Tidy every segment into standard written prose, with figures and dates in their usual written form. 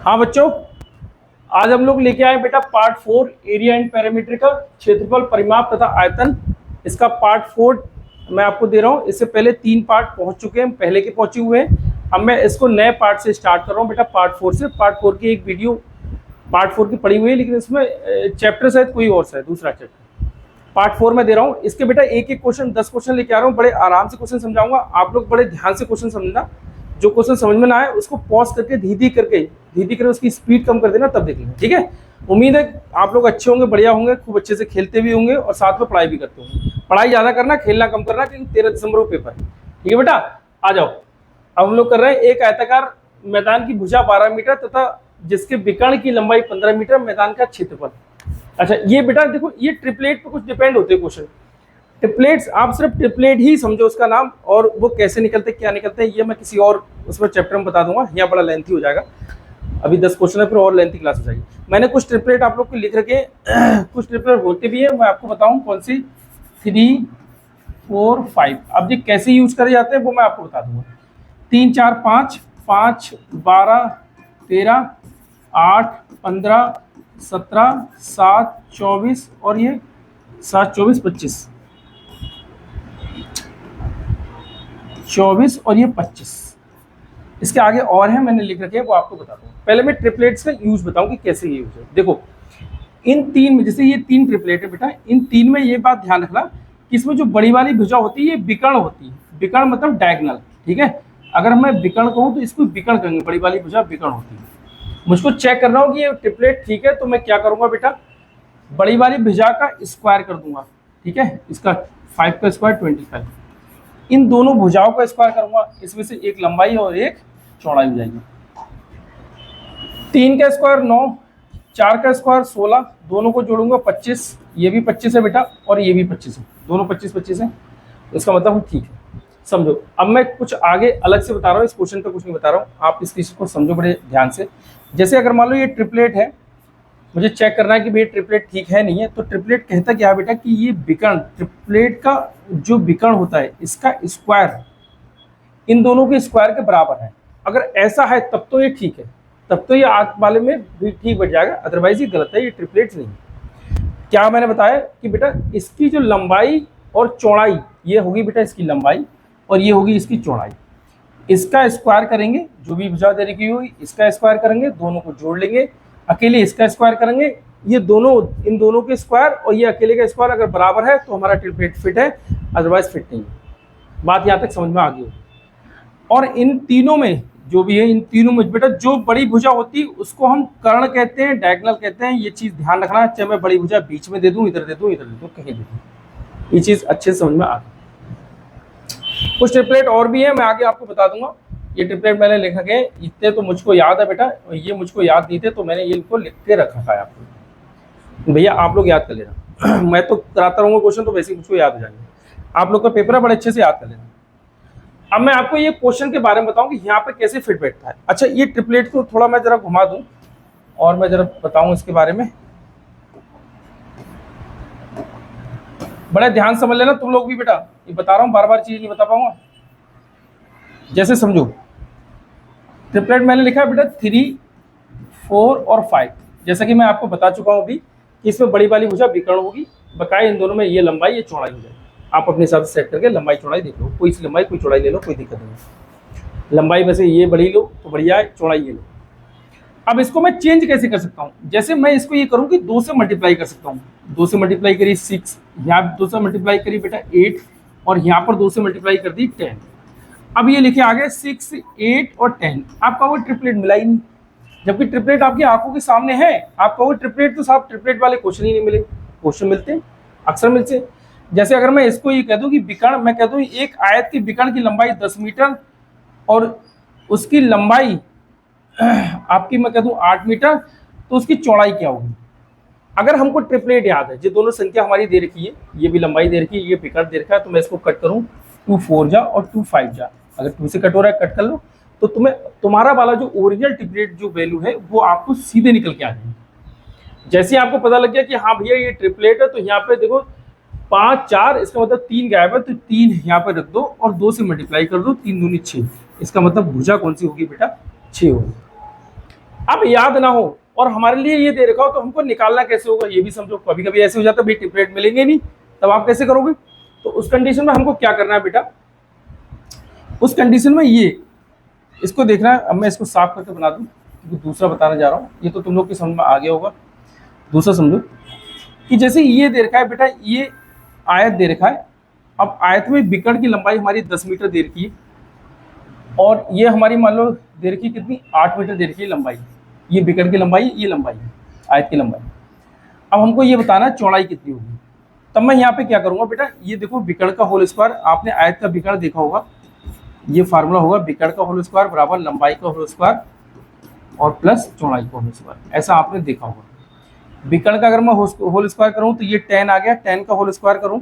हाँ बच्चों, आज हम लोग लेके आए बेटा पार्ट 4 एरिया एंड पैरामीटर का क्षेत्रफल परिमाप तथा आयतन। इसका पार्ट 4 मैं आपको दे रहा हूँ। इससे पहले 3 पार्ट पहुंच चुके हैं, पहले के पहुंचे हुए हैं। अब मैं इसको नए पार्ट से स्टार्ट कर रहा हूँ बेटा, पार्ट 4 से। पार्ट 4 की एक वीडियो पार्ट 4 की पड़ी हुई है, लेकिन इसमें चैप्टर शायद कोई और सा है, दूसरा चैप्टर। पार्ट 4 में दे रहा हूँ। इसके बेटा एक एक क्वेश्चन 10 क्वेश्चन लेके आ रहा हूँ। बड़े आराम से क्वेश्चन समझाऊंगा, आप लोग बड़े ध्यान से क्वेश्चन समझना। जो क्वेश्चन समझ में ना आए उसको पॉज करके धीरे करके उसकी स्पीड कम कर देना, तब देख लेना, ठीक है। उम्मीद है आप लोग अच्छे होंगे, बढ़िया होंगे, खूब अच्छे से खेलते भी होंगे और साथ में पढ़ाई भी करते होंगे। पढ़ाई ज्यादा करना, खेलना कम करना, क्योंकि 13 दिसंबर को पेपर है, ठीक है बेटा। आ जाओ, अब हम लोग कर रहे हैं एक आयताकार मैदान की भुजा 12 मीटर तथा जिसके विकर्ण की लंबाई 15 मीटर, मैदान का क्षेत्रफल। अच्छा ये बेटा देखो, ये ट्रिपलेट पे कुछ डिपेंड होते हैं क्वेश्चन। ट्रिपलेट्स आप सिर्फ ट्रिपलेट ही समझो उसका नाम, और वो कैसे निकलते क्या निकलते हैं ये मैं किसी और उसमें चैप्टर में बता दूंगा। यहाँ बड़ा लेंथी हो जाएगा, अभी 10 क्वेश्चन है, फिर और लेंथी क्लास हो जाएगी। मैंने कुछ ट्रिपलेट आप लोग को लिख रखे, कुछ ट्रिपलेट होते भी है, मैं आपको बताऊं कौन सी। 3, 4, 5। अब ये कैसे यूज करे जाते हैं वो मैं आपको बता दूंगा। 3, 4, 5, 5, 12, 13, 8, 15, 17, 7, 24 और ये 7, 24, 25, 24 और ये 25। इसके आगे और है, मैंने लिख रखे हैं, वो आपको बता दूं। पहले मैं ट्रिपलेट्स का यूज बताऊं कि कैसे यूज है। देखो इन 3 में, जैसे ये 3 ट्रिपलेट है बेटा, इन 3 में ये बात ध्यान रखना कि इसमें जो बड़ी वाली भुजा होती है ये विकर्ण होती है। विकर्ण मतलब डायगोनल, ठीक है। अगर मैं विकर्ण कहूँ तो इसको विकर्ण कहेंगे, बड़ी वाली भुजा विकर्ण होती है। मुझको चेक करना हो कि ये ट्रिपलेट ठीक है, तो मैं क्या करूंगा बेटा, बड़ी वाली भुजा का स्क्वायर कर दूंगा, ठीक है। इसका 5 का स्क्वायर 25, इन दोनों भुजाओं का स्क्वायर करूंगा, इसमें से एक लंबाई और एक चौड़ाई हो जाएगी। 3 का स्क्वायर 9, 4 का स्क्वायर 16, दोनों को जोड़ूंगा 25, ये भी 25 है बेटा और ये भी 25 है, दोनों 25-25 है। इसका मतलब ठीक है, समझो। अब मैं कुछ आगे अलग से बता रहा हूँ, इस क्वेश्चन पे कुछ नहीं बता रहा हूँ, आप इस चीज को समझो बड़े ध्यान से। जैसे अगर मान लो ये ट्रिपलेट है, मुझे चेक करना है कि भाई ट्रिपलेट ठीक है नहीं है, तो ट्रिपलेट कहता क्या है बेटा कि ये विकर्ण, ट्रिपलेट का जो विकर्ण होता है इसका स्क्वायर इन दोनों के स्क्वायर के बराबर है। अगर ऐसा है तब तो ये ठीक है, तब तो ये आग वाले में भी ठीक बैठ जाएगा, अदरवाइज ये गलत है, ये ट्रिपलेट नहीं। क्या मैंने बताया कि बेटा इसकी जो लंबाई और चौड़ाई, ये होगी बेटा इसकी लंबाई और ये होगी इसकी चौड़ाई। इसका स्क्वायर करेंगे, जो भी भुजा दे रखी हुई इसका स्क्वायर करेंगे, दोनों को जोड़ लेंगे, अकेले इसका स्क्वायर करेंगे, ये दोनों इन दोनों के स्क्वायर और ये अकेले का स्क्वायर अगर बराबर है तो हमारा ट्रिपलेट फिट है, अदरवाइज फिट नहीं है। बात यहाँ तक समझ में आ गई होगी। और इन तीनों में जो भी है, इन तीनों में बेटा जो बड़ी भुजा होती है उसको हम कर्ण कहते हैं, डायगोनल कहते हैं। ये चीज ध्यान रखना, चाहे मैं बड़ी भुजा बीच में दे दूं, इधर दे दूं, इधर दे दूं, कहीं दे दूं, ये चीज अच्छे से समझ में आ गई। कुछ ट्रिपलेट और भी है, मैं आगे आपको बता दूंगा। ये ट्रिपलेट मैंने लिखा है, इतने तो मुझको याद है बेटा, ये मुझको याद नहीं थे तो मैंने ये इनको लिख के रखा है आपको। भैया आप लोग याद कर लेना मैं तो कराता रहूंगा क्वेश्चन, तो वैसे ही मुझको याद हो जाएंगे। आप लोग का पेपर है, बड़े अच्छे से याद कर लेना। अब मैं आपको ये क्वेश्चन के बारे में बताऊं कि यहाँ पे कैसे फिट बैठता है। अच्छा ये ट्रिपलेट को थोड़ा मैं जरा घुमा दूं और मैं जरा बताऊं इसके बारे में, बड़े ध्यान समझ लेना तुम लोग भी बेटा, ये बता रहा हूँ, बार बार चीज नहीं बता पाऊंगा। जैसे समझो, ट्रिपलेट मैंने लिखा है बेटा 3, 4 और 5। जैसा कि मैं आपको बता चुका हूँ अभी कि इसमें बड़ी वाली भुजा विकर्ण होगी, बकाया इन दोनों में ये लंबाई ये चौड़ाई हो जाएगी। आप अपने हिसाब से सेट करके लंबाई चौड़ाई देख लो, कोई सी लंबाई कोई चौड़ाई ले लो, कोई दिक्कत नहीं। लंबाई में से ये बड़ी लो तो बढ़िया है, चौड़ाई ये लो। अब इसको मैं चेंज कैसे कर सकता हूँ, जैसे मैं इसको ये करूँ कि 2 से मल्टीप्लाई कर सकता हूँ। 2 से मल्टीप्लाई करी 6, यहाँ 2 से मल्टीप्लाई करी बेटा 8 और यहाँ पर 2 से मल्टीप्लाई कर दी 10। अब ये लिखे आगे 6, 8 और 10, आपका वो ट्रिपलेट मिला ही नहीं, जबकि ट्रिपलेट आपकी आंखों के सामने है। आपका वो ट्रिपलेट तो साहब ट्रिपलेट वाले क्वेश्चन ही नहीं मिले, क्वेश्चन मिलते हैं अक्सर मिलते हैं। जैसे अगर मैं इसको ये कह दूं कि विकर्ण, मैं कह दूं एक आयत की विकर्ण की लंबाई 10 मीटर और उसकी लंबाई आपकी मैं कह दूं 8 मीटर, तो उसकी चौड़ाई क्या होगी। अगर हमको ट्रिपलेट याद है, जो दोनों संख्या हमारी दे रखी है, ये भी लंबाई दे रखी है, ये विकर्ण दे रखा है, तो मैं इसको कट करूं 2 4 जा और 2 5 जा। अगर 2 से कट हो रहा है कट कर लो, तो तुम्हारा वाला जो ओरिजिनल ट्रिपलेट जो वैल्यू है वो आपको सीधे निकल के आ जाएगी। जैसे आपको पता लग गया कि हाँ भैया ये ट्रिपलेट है, तो यहाँ पे देखो 5 4, इसका मतलब 3 गायब है, तो 3 यहाँ पे रख दो और 2 से मल्टीप्लाई कर दो, 3 दूनी 6, इसका मतलब भुजा कौन सी होगी बेटा 6 होगी। अब याद ना हो और हमारे लिए ये दे रखा हो तो हमको निकालना कैसे होगा ये भी समझो। कभी कभी ऐसे हो जाता है भाई टिपरेट मिलेंगे नहीं, तब आप कैसे करोगे? तो उस कंडीशन में हमको क्या करना है बेटा, उस कंडीशन में ये इसको देखना है। अब मैं इसको साफ करके बना दूं क्योंकि दूसरा बताने जा रहा हूँ, ये तो तुम लोग की समझ में आ गया होगा। दूसरा समझो कि जैसे ये दे रखा है बेटा, ये आयत दे रखा है। अब आयत में विकर्ण की लंबाई हमारी 10 मीटर दे रखी है और ये हमारी मान लो दे रखी कितनी 8 मीटर दे रखी है लंबाई। ये विकर्ण की लंबाई, ये लंबाई है आयत की लंबाई। अब हमको ये बताना है चौड़ाई कितनी होगी। तब मैं यहाँ पे क्या करूंगा बेटा, ये देखो विकर्ण का होल स्क्वायर, आपने आयत का विकर्ण देखा होगा, ये फार्मूला होगा विकर्ण का होल स्क्वायर बराबर लंबाई का होल स्क्वायर और प्लस चौड़ाई का होल स्क्वायर, ऐसा आपने देखा होगा। विकर्ण का अगर मैं होल स्क्वायर करूं तो ये 10 आ गया, 10 का होल स्क्वायर करूं,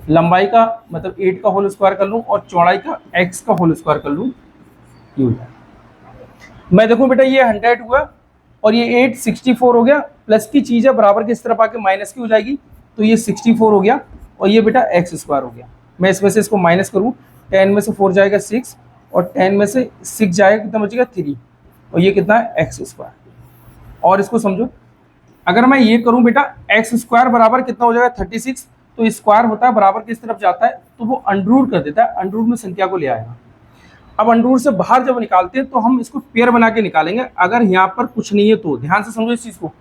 लंबाई का मतलब 8 का होल स्क्वायर कर लूं और चौड़ाई का x का होल स्क्वायर कर लूं, ये हो जाए। मैं देखूं बेटा ये 100 हुआ और ये 8 64 हो गया, प्लस की चीज है बराबर की इस तरफ आके माइनस की हो जाएगी, तो ये 64 हो गया और ये बेटा x स्क्वायर हो गया। मैं इसमें से इसको माइनस करूं, 10 में से 4 जाएगा 6 और 10 में से 6 जाएगा कितना बचेगा 3 और ये कितना है x स्क्वायर। और इसको समझो, अगर मैं ये करूं बेटा x स्क्वायर बराबर कितना हो जाएगा 36, तो स्क्वायर होता है बराबर किस तरफ जाता है तो वो अंडररूट कर देता है, अंडररूट में संख्या को ले आएगा। अब अंडररूट से बाहर जब निकालते हैं तो हम इसको पेयर बना के निकालेंगे। अगर यहाँ पर कुछ नहीं है तो ध्यान से समझो इस चीज को,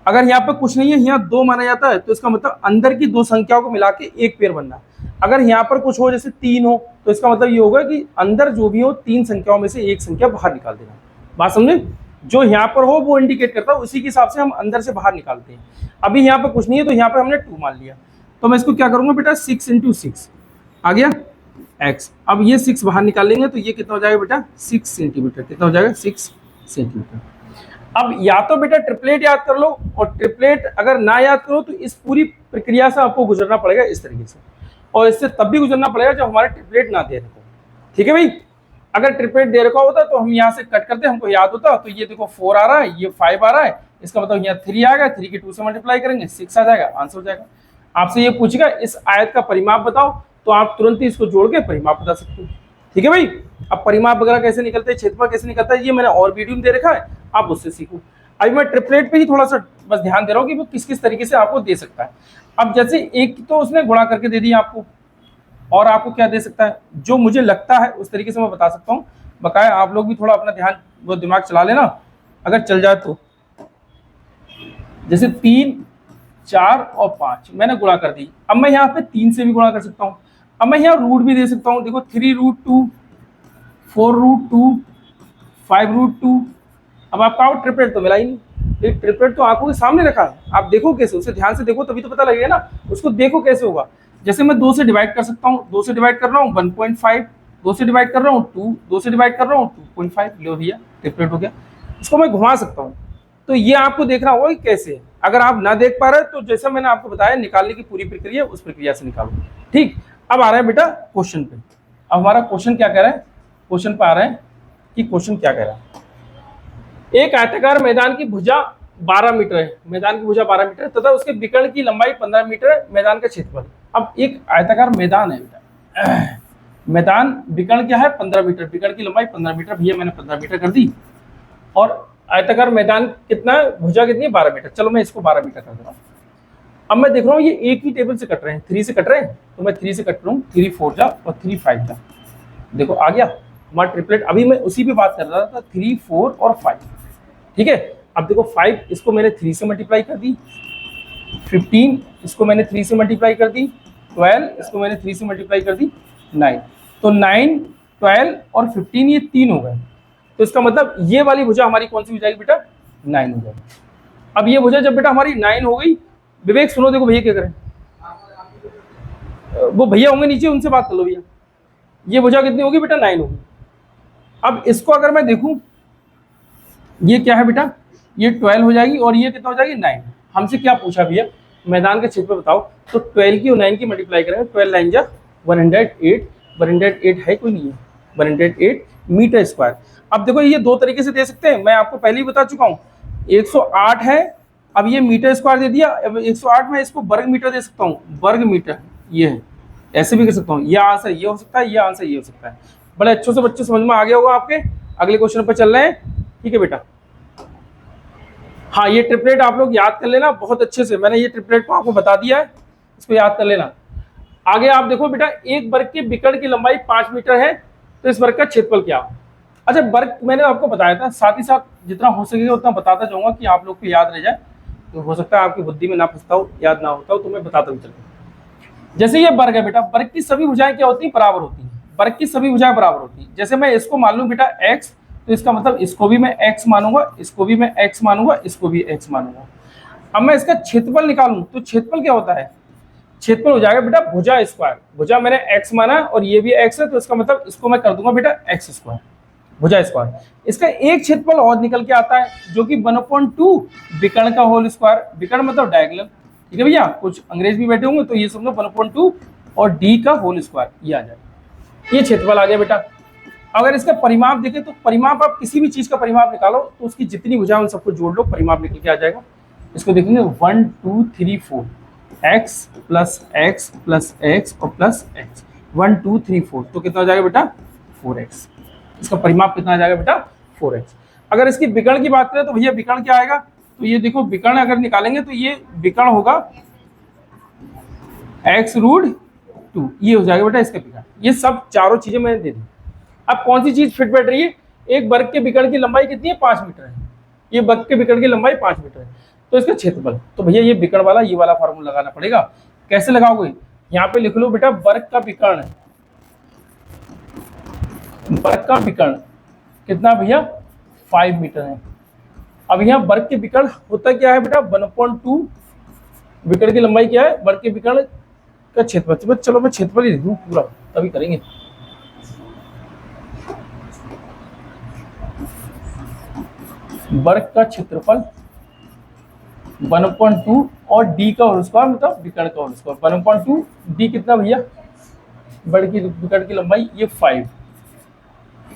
अगर यहाँ पर कुछ नहीं है, यहाँ 2 माना जाता है तो इसका मतलब अंदर की 2 संख्याओं को मिला के एक पेयर बनना है। अगर यहाँ पर कुछ हो जैसे 3 हो तो इसका मतलब ये होगा कि अंदर जो भी हो 3 संख्याओं में से एक संख्या बाहर निकाल देना। बात समझे? जो यहाँ पर हो वो इंडिकेट करता है, उसी के हिसाब से हम अंदर से बाहर निकालते हैं। अभी यहाँ पर कुछ नहीं है तो यहाँ पर हमने 2 मान लिया, तो मैं इसको क्या करूंगा बेटा 6 × 6 आ गया x। अब ये 6 बाहर निकालेंगे तो ये कितना हो जाएगा बेटा 6 सेंटीमीटर, कितना हो जाएगा 6 सेंटीमीटर। अब या तो बेटा ट्रिपलेट याद कर लो, और ट्रिपलेट अगर ना याद करो तो इस पूरी प्रक्रिया से आपको गुजरना पड़ेगा इस तरीके से, और इससे तब भी गुजरना पड़ेगा जब हमारे ट्रिपलेट ना दे रखो। ठीक है भाई, अगर ट्रिपलेट दे रखा होता तो हम यहाँ से कट करते, हमको याद होता, तो ये देखो 4 आ रहा है, ये 5 आ रहा है, इसका मतलब यहाँ 3 आ गया, 3 के 2 से मल्टीप्लाई करेंगे 6 आ जाएगा, आंसर हो जाएगा। आपसे ये पूछेगा इस आयत का परिमाप बताओ, तो आप तुरंत ही इसको जोड़ के परिमाप बता सकते हो। ठीक है भाई, अब परिमाप वगैरह कैसे निकलते हैं, क्षेत्रफल कैसे निकलता है, ये मैंने और वीडियो में दे रखा है, आप उससे सीखो। अभी मैं ट्रिपलेट पे ही थोड़ा सा बस ध्यान दे रहा हूँ कि वो किस किस तरीके से आपको दे सकता है। अब जैसे एक तो उसने गुणा करके दे दिया आपको, और आपको क्या दे सकता है, जो मुझे लगता है उस तरीके से मैं बता सकता हूँ। बकाया आप लोग भी थोड़ा अपना ध्यान वो दिमाग चला लेना, अगर चल जाए तो। जैसे 3, 4 और 5 मैंने गुणा कर दी, अब मैं यहाँ पे 3 से भी गुणा कर सकता हूँ। अब मैं यहाँ रूट भी दे सकता हूँ, देखो 3√2, 4√2, 5√2। अब आपका ट्रिपलेट तो मिला ही नहीं, ट्रिपलेट तो आंखों के सामने रखा है, आप देखो कैसे, उसे ध्यान से देखो तभी तो पता लगेगा ना, उसको देखो कैसे होगा। जैसे मैं 2 से डिवाइड कर सकता हूँ, 2 से डिवाइड कर रहा हूँ 1.5, 2 से डिवाइड कर रहा हूँ 2, 2 से डिवाइड कर रहा हूँ 2.5, लो भैया ट्रिपलेट हो गया। इसको मैं घुमा सकता हूँ, तो ये आपको देखना होगा कि कैसे है। अगर आप ना देख पा रहे तो जैसा मैंने आपको बताया निकालने की पूरी प्रक्रिया, उस प्रक्रिया से निकालो। ठीक, अब आ रहा है बेटा क्वेश्चन पे। अब हमारा क्वेश्चन क्या कह रहा है, क्वेश्चन पे आ रहा है कि क्वेश्चन क्या कह रहा है। एक आयताकार मैदान की भुजा 12 मीटर है, मैदान की भुजा 12 मीटर तथा उसके विकर्ण की लंबाई 15 मीटर है, मैदान का क्षेत्रफल। अब एक आयताकार मैदान है बेटा, मैदान विकर्ण क्या है 15 मीटर, विकर्ण की लंबाई 15 मीटर, भैया मैंने 15 मीटर कर दी, और आयताकार मैदान कितना है, भुजा कितनी है 12 मीटर। चलो मैं इसको 12 मीटर कर दे रहा हूँ। अब मैं देख रहा हूँ ये एक ही टेबल से कट रहे हैं, 3 से कट रहे हैं, तो मैं 3 से कट रहा हूँ, 3 4 जा और 3 5 जा, देखो आ गया हमारा ट्रिपलेट। अभी मैं उसी पे बात कर रहा था, 3 4 और 5। ठीक है, अब देखो 5 इसको मैंने 3 से मल्टीप्लाई कर दी, 15 इसको मैंने 3 से मल्टीप्लाई कर दी, 12 इसको मैंने 3 से मल्टीप्लाई कर दी, 9। तो 9, 12 और 15 ये 3 हो गए, तो इसका मतलब ये वाली भुजा हमारी कौन सी हो जाएगी बेटा 9 हो जाएगी। अब ये भुजा जब बेटा हमारी 9 हो गई, विवेक सुनो, देखो भैया क्या करें, वो भैया होंगे नीचे, उनसे बात कर लो भैया। ये भुजा कितनी होगी बेटा 9 होगी। अब इसको अगर मैं देखूं, ये क्या है बेटा, ये 12 हो जाएगी और ये कितना हो जाएगी 9। हमसे क्या पूछा भैया, मैदान का क्षेत्रफल बताओ, तो 12 की और 9 की मल्टीप्लाई करेंगे, 12 9 जा 108, 108 है कोई नहीं है, 108 मीटर स्क्वायर। अब देखो ये 2 तरीके से दे सकते हैं, मैं आपको पहले ही बता चुका हूँ, 108 है, अब ये मीटर स्क्वायर दे दिया, अब 108 में इसको वर्ग मीटर दे सकता हूँ, वर्ग मीटर ये है, ऐसे भी कर सकता हूँ। ये आंसर ये हो सकता है, ये आंसर ये हो सकता है। बड़े अच्छे से बच्चे समझ में आ गया होगा आपके। अगले क्वेश्चन पर चल रहे हैं, ठीक है बेटा। हाँ, ये ट्रिपलेट आप लोग याद कर लेना बहुत अच्छे से, मैंने ये ट्रिपलेट को आपको बता दिया है, इसको याद कर लेना। आगे आप देखो बेटा, एक वर्ग के विकर्ण की लंबाई 5 मीटर है, तो इस वर्ग का क्षेत्रफल क्या हो? अच्छा, वर्ग मैंने आपको बताया था, साथ ही साथ जितना हो सकेगा उतना बताता जाऊंगा कि आप लोग को याद रह जाए। तो हो सकता है आपकी बुद्धि में ना फंसता हो, याद ना होता हो, तो मैं बताता हूँ। चलो, जैसे ये वर्ग है बेटा, वर्ग की सभी भुजाएं क्या होती है? बराबर होती है। वर्ग की सभी भुजाएं बराबर होती है। जैसे मैं इसको मान लूं बेटा x, तो इसका मतलब इसको भी मैं x मानूंगा, इसको भी मैं x मानूंगा, इसको भी x मानूंगा। अब मैं इसका क्षेत्रफल निकालूं, तो क्षेत्रफल क्या होता है? क्षेत्रफल हो जाएगा बेटा भुजा स्क्वायर। भुजा मैंने x माना और ये भी x है, तो इसका मतलब इसको मैं कर दूंगा बेटा x स्क्वायर, भुजा स्क्वायर। इसका एक क्षेत्रफल और निकल के आता है, जो कि 1/2 विकर्ण का होल स्क्वायर। विकर्ण मतलब डायगोनल, ठीक है भैया। कुछ अंग्रेज भी बैठे होंगे तो ये समझो 1/2 और d का होल स्क्वायर, ये आ जाए। ये क्षेत्रफल आ गया बेटा। अगर इसका परिमाप देखें, तो परिमाप आप किसी भी चीज का परिमाप निकालो, तो उसकी जितनी भुजा उन सबको जोड़ लो, परिमाप निकल के आ जाएगा। इसको देखेंगे 1 2 3 4, x plus x plus x और प्लस x, 1 2 3 4, तो कितना हो जाएगा बेटा? 4x। इसका परिमाप कितना आ जाएगा बेटा? 4x। अगर इसकी विकर्ण की बात करें, तो भैया विकर्ण क्या आएगा? तो ये देखो, विकर्ण अगर निकालेंगे तो ये विकर्ण होगा x√2, ये हो जाएगा बेटा इसका विकर्ण। ये सब चारों चीजें मैंने दे दी। अब कौन सी चीज फिट बैठ रही है? एक वर्ग के विकर्ण की लंबाई कितनी है? 5 मीटर है। ये वर्ग के विकर्ण की लंबाई 5 मीटर है, तो इसका क्षेत्रफल, तो भैया ये विकर्ण वाला ये वाला फार्मूला लगाना पड़ेगा। कैसे लगाओगे? यहाँ पे लिख लो बेटा, वर्ग का विकर्ण, वर्ग का विकर्ण कितना भैया? 5 मीटर है। अब यहाँ वर्ग के विकर्ण होता क्या है बेटा? 1/2 विकर्ण की लंबाई क्या है? वर्ग के विकर्ण का क्षेत्रफल। चलो मैं क्षेत्रफल ही लिख दूं पूरा, तभी करेंगे। वर्ग का क्षेत्रफल 1/2 और d का होल स्क्वायर, मतलब विकर्ण का होल स्क्वायर। 1/2 d कितना भैया? वर्ग की विकर्ण की लंबाई ये 5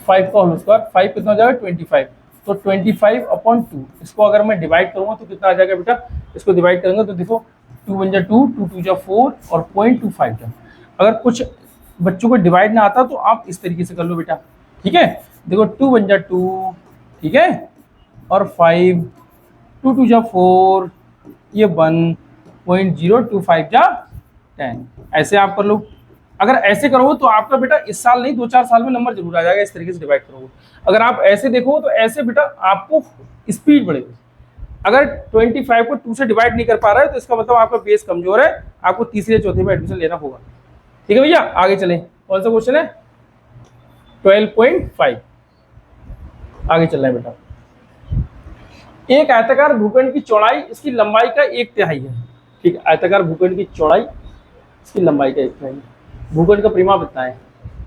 का होल स्क्वायर, 5 कितना हो जाएगा? 25। तो 25/2, इसको अगर मैं डिवाइड करूंगा तो कितना आ जाएगा बेटा? इसको डिवाइड करेंगे तो देखो 2 × 2, 2 × 4 और 0.25 का। अगर कुछ बच्चों को डिवाइड ना आता तो आप इस तरीके से कर लो बेटा, ठीक है। देखो 2 × 2, ठीक है, और 5, 2 × 4, ये 1.025 10, ऐसे आप कर लो। अगर ऐसे करोगे तो आपका बेटा इस साल नहीं 2-4 साल में नंबर जरूर आ जाएगा, इस तरीके से डिवाइड करोगे। अगर आप ऐसे देखो तो ऐसे बेटा आपको स्पीड बढ़ेगी। अगर 25 को 2 से डिवाइड नहीं कर पा रहा है, तो इसका मतलब आपका बेस कमजोर है, आपको तीसरे या चौथे में एडमिशन लेना होगा। ठीक है भैया, आगे चलें। कौन सा क्वेश्चन है? 12.5, आगे चल रहा है बेटा। एक आयताकार भूखंड की चौड़ाई इसकी लंबाई का 1/3 है। ठीक है, आयताकार भूखंड की चौड़ाई इसकी लंबाई का 1/3 है। भूखंड का परिमाप इतना है।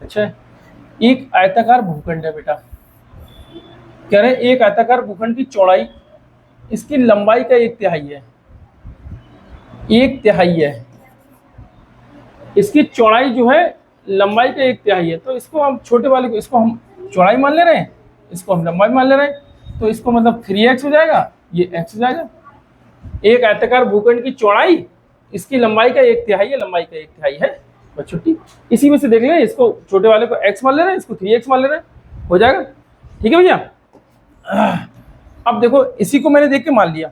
अच्छा, एक आयताकार भूखंड है बेटा, कह रहे हैं एक आयताकार भूखंड की चौड़ाई इसकी लंबाई का 1/3 है। 1/3 है इसकी चौड़ाई, जो है लंबाई का 1/3 है। तो इसको हम छोटे वाले को, इसको हम चौड़ाई मान ले रहे हैं, इसको हम लंबाई मान ले रहे हैं, तो इसको मतलब 3x हो जाएगा, ये x हो जाएगा। एक आयताकार भूखंड की चौड़ाई इसकी लंबाई का 1/3 है, लंबाई का 1/3 है बस छुट्टी। इसी में से देख लें, इसको छोटे वाले को x मान ले रहे हैं, इसको 3x मान ले रहे हैं, हो जाएगा। ठीक है भैया, अब देखो इसी को मैंने देख के मान लिया।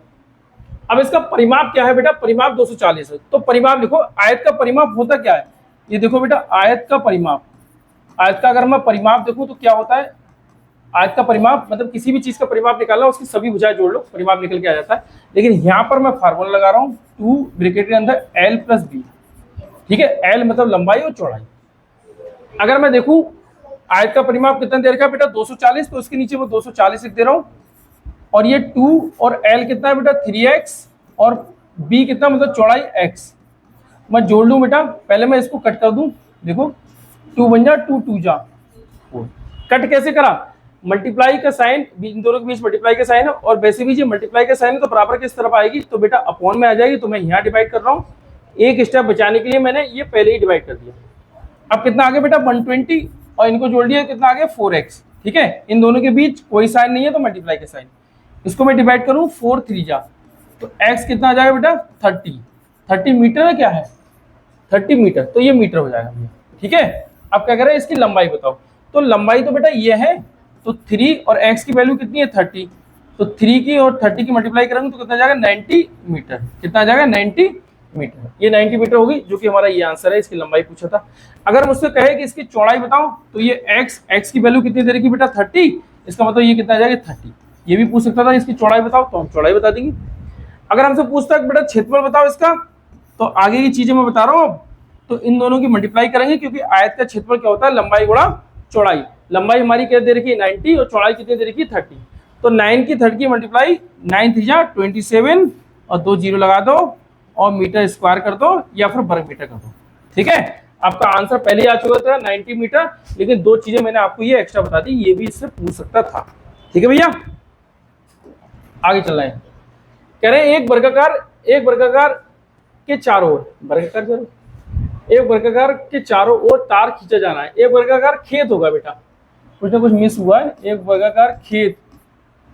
अब इसका परिमाप क्या है बेटा? परिमाप 240 है। तो परिमाप लिखो, आयत का परिमाप होता क्या है? ये देखो बेटा, आयत का परिमाप, आयत का अगर मैं परिमाप देखूं तो क्या होता है? आयत का परिमाप मतलब किसी भी चीज का परिमाप निकालना, उसकी सभी भुजाएं जोड़ लो, परिमाप निकल के आ जाता है। लेकिन यहाँ पर मैं फार्मूला लगा रहा हूँ 2 ब्रैकेट के अंदर l + b। ठीक है, l मतलब लंबाई और चौड़ाई। अगर मैं देखूं आयत का परिमाप कितना दे रखा है बेटा? 240, तो इसके नीचे वो 240 लिख दे रहा हूँ। और ये 2 और l कितना है बेटा? 3x, और b कितना मतलब चौड़ाई x। मैं जोड़ लूँ बेटा, पहले मैं इसको कट कर दूं। देखो 2 × 2, 2 × 4। कट कैसे करा? मल्टीप्लाई का साइन, इन दोनों के बीच मल्टीप्लाई का साइन है, और वैसे भी जो मल्टीप्लाई का साइन है तो बराबर किस तरफ आएगी? तो बेटा अपॉन में आ जाएगी। तो मैं यहाँ डिवाइड कर रहा हूँ, एक स्टेप बचाने के लिए मैंने ये पहले ही डिवाइड कर दिया। अब कितना आ गया बेटा? 120, और इनको जोड़ दिया, कितना आ गया? 4x। ठीक है, इन दोनों के बीच कोई साइन नहीं है तो मल्टीप्लाई का साइन। इसको मैं डिवाइड करूँ 4 3 जा, तो x कितना आ जाएगा बेटा? 30 मीटर है, क्या है? 30 मीटर, तो ये मीटर हो जाएगा। ठीक है, अब क्या करें? इसकी लंबाई बताओ। तो लंबाई तो बेटा ये है, तो 3 और x की वैल्यू कितनी है? 30। तो 3 की और 30 की मल्टीप्लाई करेंगे तो कितना जाएगा 90 मीटर। कितना जाएगा 90 मीटर। ये 90 मीटर होगी, जो कि हमारा ये आंसर है। इसकी लंबाई पूछा था। अगर मुझसे कहे कि इसकी चौड़ाई बताओ, तो ये x की वैल्यू कितनी दे रखी बेटा 30, इसका मतलब ये कितना जाएगा 30। ये भी पूछ सकता था इसकी चौड़ाई बताओ, तो हम चौड़ाई बता देंगे। अगर हमसे पूछता है बेटा क्षेत्रफल बताओ इसका, तो आगे की चीजें मैं बता रहा हूँ, तो इन दोनों की मल्टीप्लाई करेंगे, क्योंकि आयत का क्षेत्रफल क्या होता है, लंबाई गुणा चौड़ाई। लंबाई हमारी क्या दे रखी है 90 और चौड़ाई कितनी दे रखी है 30। तो 9 की 30 की मल्टीप्लाई 9 3 जा 27 और 2 जीरो लगा दो और मीटर स्क्वायर कर दो या फिर वर्ग मीटर कर दो। ठीक है, आपका आंसर पहले आ चुका था 90 मीटर, लेकिन दो चीजें मैंने आपको ये एक्स्ट्रा बता दी, ये भी इससे पूछ सकता था। ठीक है भैया, आगे चल रहे हैं। कह रहे हैं एक वर्गाकार के चारों ओर, एक वर्गाकार के चारों ओर तार खींचा जाना है। एक वर्गाकार खेत होगा बेटा, कुछ ना कुछ मिस हुआ है। एक वर्गाकार खेत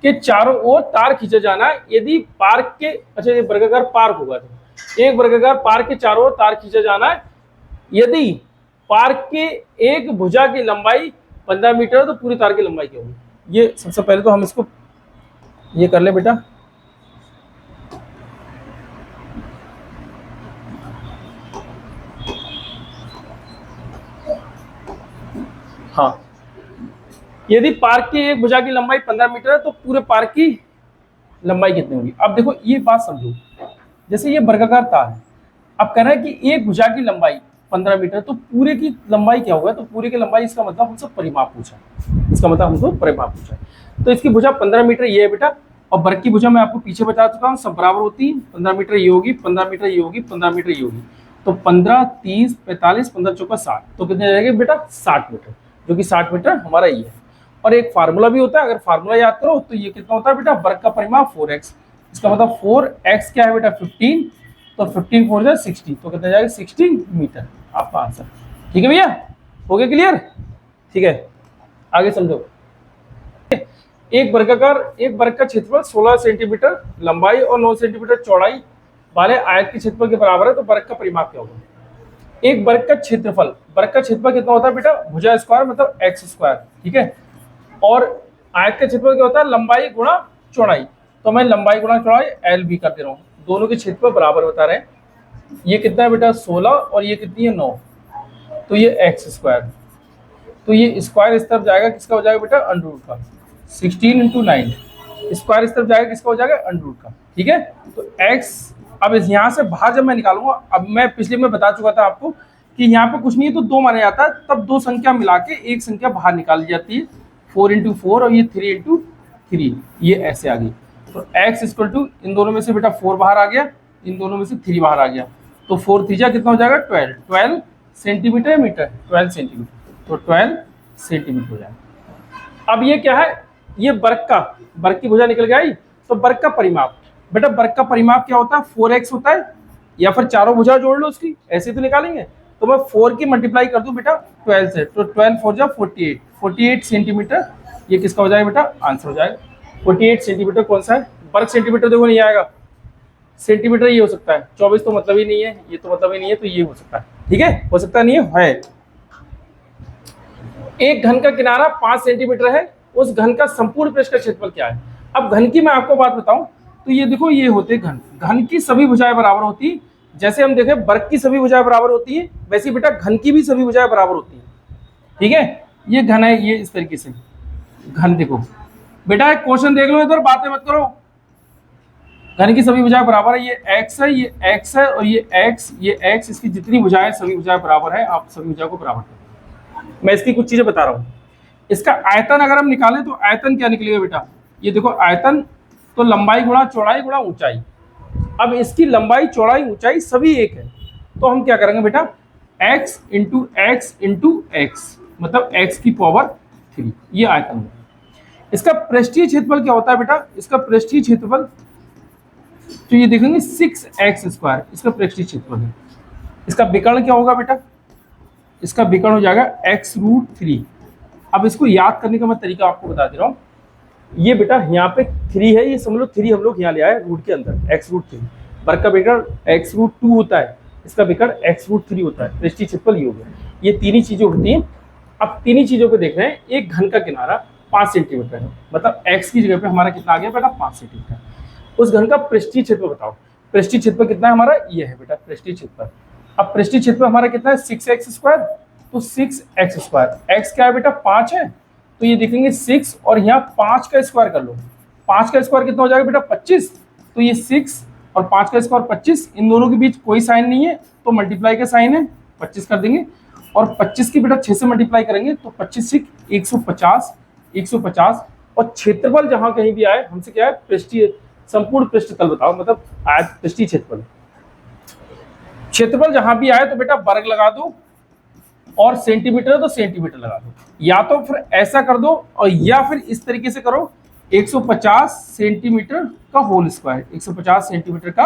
के चारों ओर तार खींचा जाना है। यदि पार्क के, अच्छा ये वर्गाकार पार्क होगा, तो एक वर्गाकार पार्क के चारों ओर तार खींचा जाना है। यदि पार्क के एक भुजा की लंबाई 15 मीटर है, तो पूरी तार की लंबाई क्या होगी। ये सबसे पहले तो हम इसको ये कर ले बेटा। हाँ, यदि पार्क की एक भुजा की लंबाई 15 मीटर है, तो पूरे पार्क की लंबाई कितनी होगी। अब देखो ये बात समझो, जैसे ये वर्गाकार तार है, अब कह रहा है कि एक भुजा की लंबाई 15 मीटर, तो पूरे की लंबाई क्या होगा, तो पूरे की लंबाई, इसका मतलब हमसे परिमाप पूछा, इसका मतलब हमको परिमाप पूछा। तो इसकी भुजा 15 मीटर ये है बेटा, और वर्ग की भुजा मैं आपको पीछे बता चुका हूँ, सब बराबर होती है। 15 मीटर ये होगी, 15 मीटर ये होगी, 15 मीटर ये होगी। तो 15 30 45 15 चौका 60, तो कितने जाएंगे बेटा 60 मीटर, जो कि 60 मीटर हमारा ये है। और एक फार्मूला भी होता है, अगर फार्मूला याद करो तो ये कितना होता है बेटा, वर्ग का परिमाप 4x, इसका मतलब 4x क्या है बेटा 15, तो 15 4 जा 60, तो कितना जाएगा 60 मीटर आपका आंसर। ठीक है भैया, हो गया क्लियर। ठीक है, आगे समझो। एक वर्ग का क्षेत्रफल 16 सेंटीमीटर लंबाई और 9 सेंटीमीटर चौड़ाई वाले आयत के क्षेत्रफल के बराबर है, तो वर्ग का परिमाप क्या होगा। एक वर्ग का क्षेत्रफल कितना होता है बेटा, भुजा स्क्वायर मतलब एक्स स्क्वायर। ठीक है, और आयत का क्षेत्रफल क्या होता है, लंबाई गुणा चौड़ाई। तो मैं लंबाई गुणा चौड़ाई एल भी कर दे रहा हूँ, दोनों के क्षेत्रफल बराबर बता रहे हैं। ये कितना है बेटा 16 और ये कितनी है 9, तो ये एक्स स्क्वायर, तो ये स्क्वायर इस तरफ जाएगा, किसका हो जाएगा बेटा अंडर रूट का। 16 × 9 स्क्वायर इस तरफ जाएगा, किसका हो जाएगा अंडर रूट का। ठीक है, तो एक्स, अब यहाँ से बाहर जब मैं निकालूंगा, अब मैं पिछले में बता चुका था आपको कि यहाँ पे कुछ नहीं है तो 2 माना जाता है, तब 2 संख्या मिला के एक संख्या बाहर निकाली जाती है। 4 × 4 और ये 3 × 3, ये ऐसे आ गई। तो x इक्वल टू, इन दोनों में से बेटा 4 बाहर आ गया, इन दोनों में से 3 बाहर आ गया, तो 4 3 कितना हो जाएगा 12 सेंटीमीटर मीटर, 12 सेंटीमीटर, तो 12 सेंटीमीटर हो जाएगा। अब ये क्या है, ये वर्ग की भुजा निकल गई, तो वर्ग का परिमाप बेटा, वर्ग का परिमाप क्या होता है 4x होता है, या फिर चारों भुजा जोड़ लो उसकी, ऐसे तो निकालेंगे। तो मैं 4 की मल्टीप्लाई कर दूं बेटा 12 से, तो 12 4 जा 48 सेंटीमीटर, ये किसका हो जाएगा बेटा आंसर हो जाएगा 48 सेंटीमीटर। कौन सा है, वर्ग सेंटीमीटर देखो नहीं आएगा, सेंटीमीटर ये हो सकता है, 24 तो मतलब ही नहीं है, ये तो मतलब ही नहीं है, तो ये हो सकता है। ठीक है, हो सकता नहीं है। एक घन का किनारा 5 सेंटीमीटर है, उस घन का संपूर्ण पृष्ठ का क्षेत्रफल क्या है। अब घन की मैं आपको बात बताऊं, तो ये देखो ये होते घन की सभी भुजाएं बराबर होती है। जैसे हम देखें वर्ग की सभी भुजाएं बराबर होती है, वैसे बेटा घन की भी सभी भुजाएं बराबर होती है। ठीक है, ये घन है, ये इस तरीके से घन देखो बेटा, एक क्वेश्चन देख लो इधर, बातें मत करो। घन की सभी भुजाएं बराबर है, ये x है, ये x है और ये x, इसकी जितनी भुजाएं सभी भुजाएं बराबर है, आप सभी भुजाओं को बराबर करो। मैं इसकी कुछ चीजें बता रहा हूँ। इसका आयतन अगर हम निकालें तो आयतन क्या निकलेगा बेटा, ये देखो आयतन, तो लंबाई गुणा चौड़ाई गुणा ऊंचाई। अब इसकी लंबाई चौड़ाई ऊंचाई सभी एक है, तो हम क्या करेंगे बेटा x × x × x, मतलब x की पावर 3, ये आयतन है। इसका पृष्ठीय क्षेत्रफल क्या होता है बेटा, इसका पृष्ठीय क्षेत्रफल तो ये देखेंगे 6x², इसका पृष्ठीय क्षेत्रफल है। इसका विकर्ण क्या होगा बेटा, इसका विकर्ण हो जाएगा x√3। अब इसको याद करने का मैं तरीका आपको बता दे रहा हूँ। ये बेटा यहाँ पे 3 है, ये समझ लो 3 हम लोग यहाँ ले आए रूट के अंदर, x√3। वर्ग का विकर्ण x√2 होता है, इसका विकर्ण x√3 होता है, पृष्ठीय क्षेत्रफल ये हो गया। ये तीन ही चीजें होती हैं। अब तीन ही चीजों को देख रहे हैं, एक घन का किनारा, 5 सेंटीमीटर है, मतलब x की जगह पे हमारा कितना आ गया बेटा 5 सेंटीमीटर। उस घन का पृष्ठीय क्षेत्रफल बताओ। पृष्ठीय क्षेत्रफल कितना है हमारा, ये है बेटा पृष्ठीय क्षेत्रफल। अब पृष्ठीय क्षेत्रफल हमारा कितना है 6x स्क्वायर, तो 6x स्क्वायर, x क्या है बेटा 5 है, तो ये देखेंगे 6 और यहाँ 5 का स्क्वायर कर लो, 5 का स्क्वायर कितना हो जाएगा बेटा 25, तो ये 6 और 5 का स्क्वायर 25, इन दोनों के बीच कोई साइन नहीं है तो मल्टीप्लाई का साइन है, 25 कर देंगे, और 25 की बेटा 6 से मल्टीप्लाई करेंगे तो 25 से 150, 150, और क्षेत्रफल जहां कहीं भी आए हमसे क्या है पृष्ठीय, संपूर्ण पृष्ठतल बताओ, मतलब आयत पृष्ठीय क्षेत्रफल। क्षेत्रफल जहां भी आए तो बेटा वर्ग लगा दो, और सेंटीमीटर है तो सेंटीमीटर लगा दो, या तो फिर ऐसा कर दो और या फिर इस तरीके से करो 150 सेंटीमीटर का होल स्क्वायर, 150 सेंटीमीटर का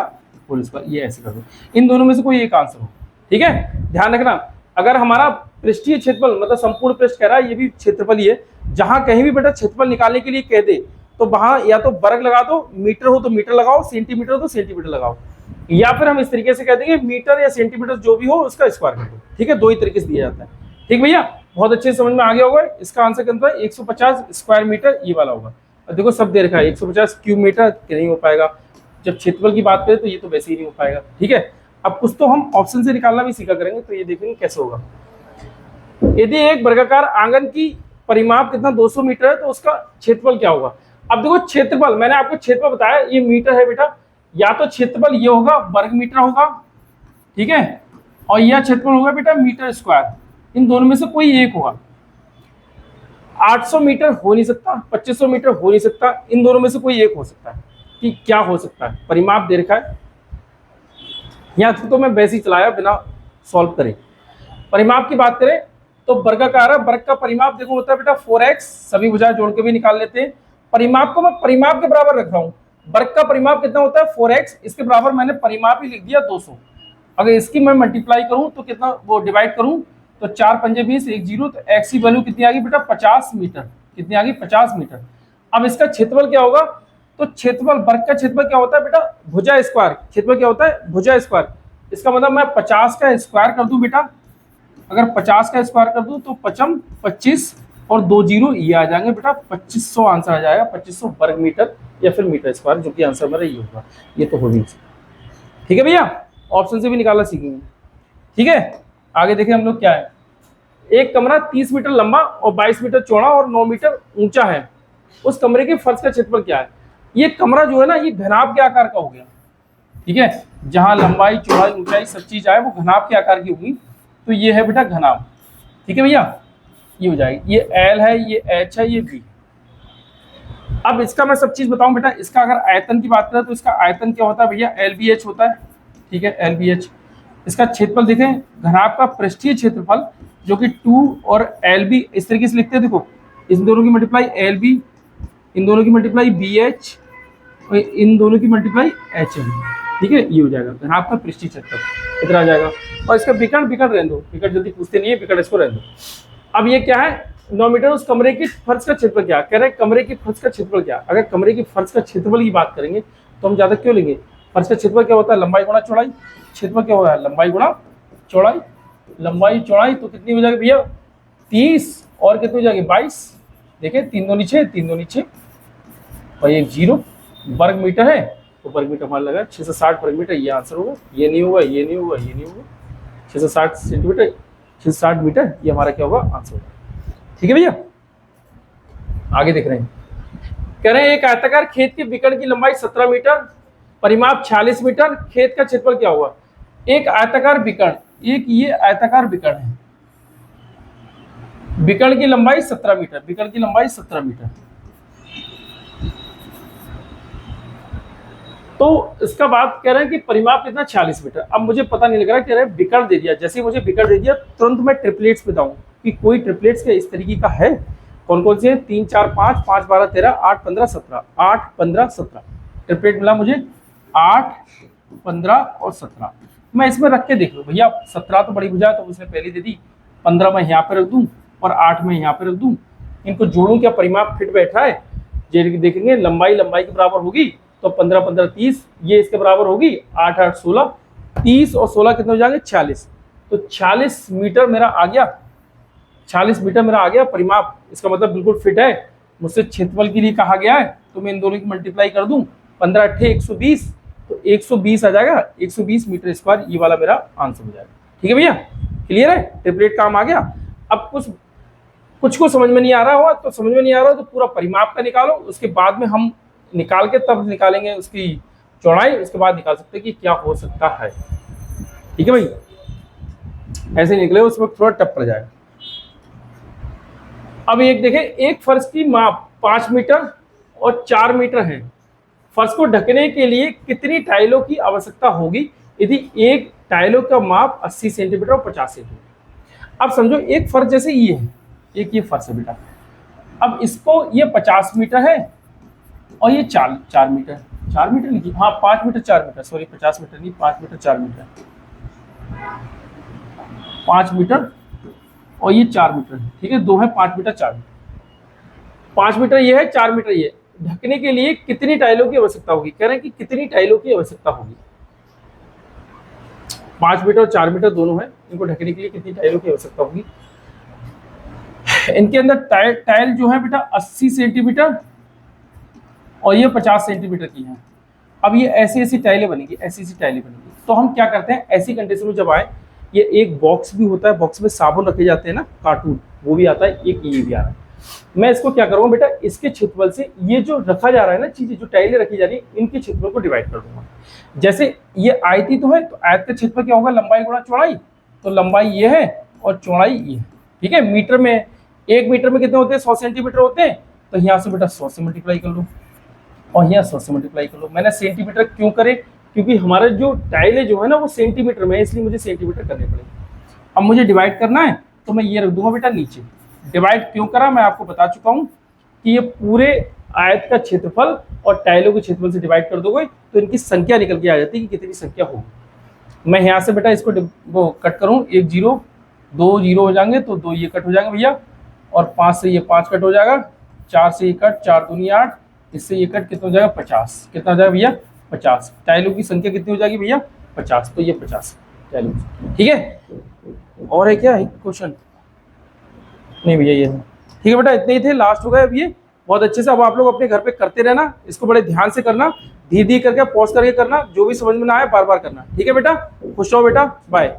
होल स्क्वायर, ये ऐसे कर दो। इन दोनों में से कोई एक आंसर हो, ठीक है। ध्यान रखना, अगर हमारा पृष्ठीय क्षेत्रफल मतलब संपूर्ण पृष्ठ कह रहा है, ये भी क्षेत्रफल ही है, जहां कहीं भी बेटा क्षेत्रफल निकालने के लिए कह दे तो वहां या तो वर्ग लगा दो, मीटर हो तो मीटर लगाओ, सेंटीमीटर हो तो सेंटीमीटर लगाओ, या फिर हम इस तरीके से कह देंगे मीटर या सेंटीमीटर जो भी हो उसका स्क्वायर कर दो, ठीक है। दो ही तरीके से दिया जाता है, ठीक भैया, बहुत अच्छे समझ में आ गया होगा। इसका आंसर कितना है 150 स्क्वायर मीटर, ये वाला होगा। और देखो सब दे रखा है 150 क्यूब मीटर, नहीं हो पाएगा, जब क्षेत्रफल की बात करें तो ये तो वैसे ही नहीं हो पाएगा, ठीक है। अब कुछ तो हम ऑप्शन से निकालना भी सीखा करेंगे, तो ये देखेंगे कैसे होगा। यदि एक वर्गाकार आंगन की परिमाप कितना 200 मीटर है तो उसका क्षेत्रफल क्या होगा। अब देखो क्षेत्रफल, मैंने आपको क्षेत्रफल बताया, ये मीटर है बेटा, या तो क्षेत्रफल ये होगा वर्ग मीटर होगा, ठीक है, और यह क्षेत्रफल होगा बेटा मीटर स्क्वायर, इन दोनों में से कोई एक होगा। 800 मीटर हो नहीं सकता, 2500 मीटर हो नहीं सकता, इन दोनों में से कोई एक हो सकता है। कि क्या हो सकता है, परिमाप दे रखा है, यहाँ तो मैं वैसे ही चलाया बिना सॉल्व करे। परिमाप की बात करें तो वर्गाकार है, वर्ग का परिमाप देखो होता है बेटा 4x, सभी भुजाएं जोड़ के भी निकाल लेते हैं। परिमाप को मैं परिमाप के बराबर रख रहा हूँ, वर्ग का परिमाप कितना होता है 4x, इसके बराबर मैंने परिमाप ही लिख दिया 200। अगर इसकी मैं मल्टीप्लाई करूं तो कितना, वो डिवाइड करूं तो 4 पंजे 20, 1 0, तो x की वैल्यू कितनी आ गई बेटा 50 मीटर, कितनी आ गई 50 मीटर। अब इसका क्षेत्रफल क्या होगा, तो क्षेत्रफल वर्ग का क्षेत्रफल क्या होता है बेटा भुजा स्क्वायर, क्षेत्रफल क्या होता है भुजा स्क्वायर, इसका मतलब मैं 50 का स्क्वायर कर दूं बेटा, अगर 50 का स्क्वायर कर दूं तो 55 25 और 2 0 ये आ जाएंगे बेटा 2500 आंसर आ जाएगा, 2500 वर्ग मीटर या फिर मीटर स्क्वायर, जो कि आंसर मेरा ये होगा, ये तो हो नहीं सकता, ठीक है भैया। ऑप्शन से भी निकालना सीखेंगे, ठीक है। आगे देखें हम लोग क्या है, एक कमरा 30 मीटर लंबा और 22 मीटर चौड़ा और 9 मीटर ऊंचा है, उस कमरे के फर्श का क्षेत्रफल क्या है। ये कमरा जो है ना ये घनाभ के आकार का हो गया, ठीक है, जहां लंबाई चौड़ाई ऊंचाई सब चीज आए वो घनाभ के आकार की होगी, तो ये है बेटा घनाभ, ठीक है भैया, ये हो जाएगी, ये L है, ये H है, ये V। अब इसका मैं सब चीज बताऊं बेटा, इसका अगर आयतन की बात करें तो इसका आयतन क्या होता है भैया LBH होता है, ठीक है LBH। इसका क्षेत्रफल देखें, घनाभ का पृष्ठीय क्षेत्रफल जो कि 2 और LB इस तरीके से लिखते हैं, देखो इन दोनों की मल्टीप्लाई LB, इन दोनों की मल्टीप्लाई BH और इन दोनों की मल्टीप्लाई HM, ठीक है, ये हो जाएगा घनाभ का पृष्ठीय क्षेत्रफल, इतना आ जाएगा। और इसका विकर्ण, विकर्ण रहने दो, विकर्ण जल्दी पूछते नहीं है, विकर्ण इसको रहने दो। अब ये क्या है 9 मीटर, उस कमरे की फर्श का क्षेत्रफल क्या, कह रहे हैं कमरे की फर्श का क्षेत्रफल क्या। अगर कमरे की फर्श का क्षेत्रफल की बात करेंगे तो हम ज्यादा क्यों लेंगे, फर्श का क्षेत्रफल क्या होता है लंबाई गुणा चौड़ाई, क्षेत्रफल क्या होगा लंबाई गुणा चौड़ाई, लंबाई चौड़ाई तो कितनी हो जाएगी भैया 30 और कितनी हो जाएगी 22, देखिए 3 2 नीचे 3 2 नीचे और 1 0, वर्ग मीटर है तो वर्ग मीटर हमारा लगा 660 वर्ग मीटर, ये आंसर होगा, ये नहीं होगा, ये नहीं होगा, ये नहीं होगा, 660 सेंटीमीटर 660 मीटर, ये हमारा क्या होगा आंसर होगा, ठीक है भैया। आगे देख रहे हैं, कह रहे हैं एक आयताकार खेत के विकर्ण की लंबाई 17 मीटर, परिमाप 46 मीटर, खेत का क्षेत्रफल क्या होगा। एक आयताकार विकर्ण, एक ये आयताकार विकर्ण है, विकर्ण की लंबाई 17 मीटर, विकर्ण की लंबाई 17 मीटर, तो इसका बात कह रहे हैं कि परिमाप कितना 46 मीटर। अब मुझे पता नहीं लग रहा, कह रहे हैं विकर्ण दे दिया, जैसे ही मुझे विकर्ण दे दिया तुरंत मैं ट्रिपलेट्स बताऊं कि कोई ट्रिपलेट्स के इस तरीके का है, कौन कौन से हैं 3 4 5 5 12 13 8 15 17, 8 15 17 ट्रिपलेट मिला मुझे, 8 15 और 17। मैं इसमें रख के देख लूँ भैया, 17 तो बड़ी भुजा तो उसने पहले दे दी, 15 मैं यहाँ पे रख दूँ और 8 में यहाँ पे रख दूँ, इनको जोड़ूं क्या परिमाप फिट बैठा है, देखेंगे लंबाई लंबाई के बराबर होगी तो 15 15 30, ये इसके बराबर होगी 8 8 16, 30 और 16 कितने हो जाएंगे 46, तो 46 मीटर मेरा आ गया, 46 मीटर मेरा आ गया परिमाप, इसका मतलब बिल्कुल फिट है। मुझसे क्षेत्रफल के लिए कहा गया है, तो मैं इन दोनों की मल्टीप्लाई कर दूं, 15 अट्ठे 120, तो 120 आ जाएगा, 120 मीटर स्क्वायर, ये वाला मेरा आंसर हो जाएगा। ठीक है भैया, क्लियर है, ट्रिपलेट काम आ गया। अब कुछ को समझ में नहीं आ रहा हुआ तो समझ में नहीं आ रहा हो तो पूरा परिमाप का निकालो, उसके बाद में हम निकाल के तब निकालेंगे उसकी चौड़ाई, उसके बाद निकाल सकते हैं कि क्या हो सकता है। ठीक है भाई, ऐसे निकले उस वक्त थोड़ा टफ पड़ जाएगा। अब एक देखें, एक फर्श की माप 5 मीटर और 4 मीटर है। फर्श को ढकने के लिए कितनी टाइलों की आवश्यकता होगी यदि एक टाइलों का माप 80 सेंटीमीटर और 50 सेंटीमीटर। अब समझो एक फर्श जैसे ये है, एक ये फर्श है बेटा, अब इसको ये 50 मीटर है और ये 4 मीटर, 4 मीटर लिखिए, हाँ 5 मीटर 4 मीटर, सॉरी 50 मीटर नहीं, 5 मीटर 4 मीटर, 5 मीटर और ये 4 मीटर है। ठीक है, दो है 5 मीटर 4 मीटर, 5 मीटर ये है, 4 मीटर ये। ढकने के लिए कितनी टाइलों की आवश्यकता होगी, कह रहे हैं कि कितनी टाइलों की आवश्यकता होगी। 5 मीटर और 4 मीटर दोनों है, इनको ढकने के लिए कितनी टाइलों की आवश्यकता होगी। इनके अंदर टाइल जो है बेटा 80 सेंटीमीटर और ये 50 सेंटीमीटर की है। अब ये ऐसी टाइलें बनेगी, ऐसी टाइलें बनेगी। तो हम क्या करते हैं, ऐसी कंडीशन में जब आए, ये एक बॉक्स भी होता है, बॉक्स में साबुन रखे जाते हैं ना, कार्टून, वो भी आता है, एक ये भी आ रहा है। मैं इसको क्या करूँगा बेटा, इसके क्षेत्रफल से ये जो रखा जा रहा है ना चीजें, जो टाइलें रखी जा रही है, इनके क्षेत्रफल को डिवाइड कर दूंगा। जैसे ये आयती तो है, तो आयत का क्षेत्रफल क्या होगा, लंबाई गुणा चौड़ाई, तो लंबाई ये है और चौड़ाई ये है। ठीक है, मीटर में, 1 मीटर में कितने होते हैं, 100 सेंटीमीटर होते हैं, तो यहाँ से बेटा 100 से मल्टीप्लाई कर लो और यहाँ 100 से मल्टीप्लाई कर लो। मैंने सेंटीमीटर क्यों करे, क्योंकि हमारा जो टाइलें जो है ना वो सेंटीमीटर में है, इसलिए मुझे सेंटीमीटर करने पड़ेंगे। अब मुझे डिवाइड करना है तो मैं ये रख दूंगा बेटा नीचे। डिवाइड क्यों करा मैं आपको बता चुका हूँ कि ये पूरे आयत का क्षेत्रफल और टाइलों के क्षेत्रफल से डिवाइड कर दोगे तो इनकी संख्या निकल के आ जाती है कि कितनी संख्या होगी। मैं यहाँ से बेटा इसको वो कट करूँ, 1 0 2 0 हो जाएंगे, तो 2 ये कट हो जाएंगे भैया, और 5 से ये 5 कट हो जाएगा, 4 से ये कट, 4 दूनी 8, इससे ये कट कितना हो जाएगा 50, कितना हो जाएगा भैया 50। टाइलों की संख्या कितनी हो जाएगी भैया 50, तो ये 50 टाइलों की। ठीक है, और है क्या क्वेश्चन, नहीं भैया ये है। ठीक है बेटा, इतने ही थे, लास्ट हो गए अब ये, बहुत अच्छे से। अब आप लोग अपने घर पे करते रहना, इसको बड़े ध्यान से करना, धीरे धीरे करके पॉज करके करना, जो भी समझ में ना आए बार बार करना। ठीक है बेटा, खुश रहो बेटा, बाय।